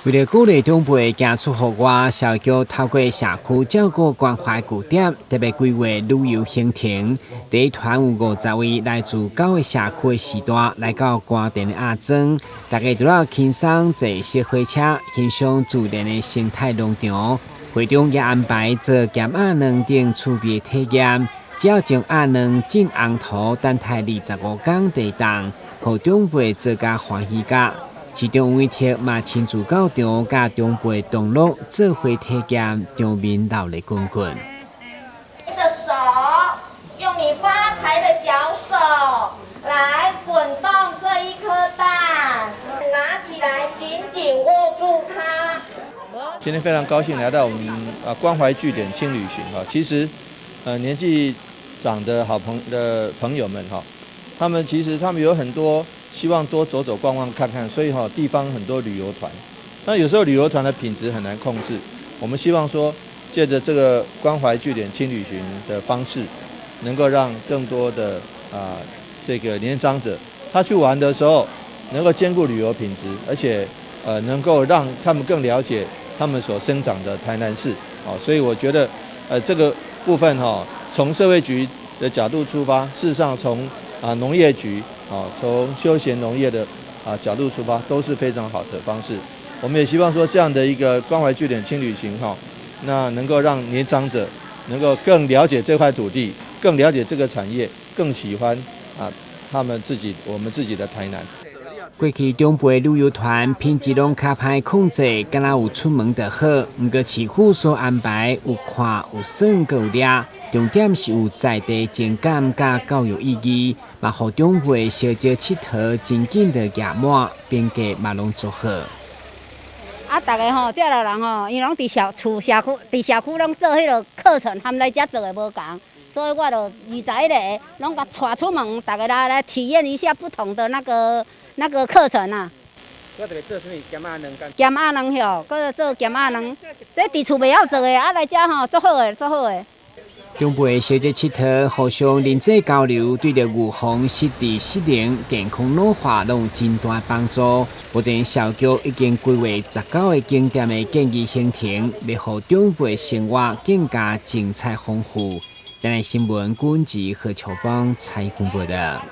为了鼓励长辈行出户外，小区透过社区照顾关怀据点，特别规划旅游行程。第一团有50位来自9个社区的时代来到关田的阿庄，大家除了轻松坐小火车，欣赏自然的生态农场。会中也安排做咸鸭卵等趣味体验，只要将鸭卵浸红土等待25天地冻，互长辈做甲欢喜甲。其中有一天嘛亲自到场，甲长辈同乐做伙体验，场面闹热滚滚。你的手，用你发财的小手来滚动这一颗蛋，拿起来紧紧握住它。今天非常高兴来到我们关怀据点轻旅行哈。其实年纪长的朋友们哈，他们有很多希望多走走逛逛看看，所以地方很多旅游团，那有时候旅游团的品质很难控制。我们希望说，借着这个关怀据点轻旅行的方式，能够让更多的这个年长者，他去玩的时候能够兼顾旅游品质，而且能够让他们更了解他们所生长的台南市。所以我觉得这个部分从社会局的角度出发，事实上从农业局从休闲农业的角度出发，都是非常好的方式。我们也希望说这样的一个关怀据点轻旅行那能够让年长者能够更了解这块土地，更了解这个产业，更喜欢我们自己的台南。过去长辈旅游团品质拢较歹控制，敢若有出门就好。不过市府所安排有看有耍有抓，重点是有在地情感甲教育意义，嘛互长辈小少佚佗，真紧的夹满，边界嘛拢做好。大家遮个人因拢伫社区拢做迄落课程，他们来遮做的无共。所以我就21个拢甲带出门，大家来体验一下不同的那个课程啊。我特别做什么咸鸭卵干？咸鸭卵吼，搁做咸鸭卵，这伫厝袂晓做的，来遮做好的，做好的。长辈小姐佚佗，互相人际交流，对着预防失智、失灵、健康老化拢有真大帮助。目前小区已经规划19个景点的建议行程，要互长辈生活更加精彩丰富。台南新闻，阮子何秋芳采访报道。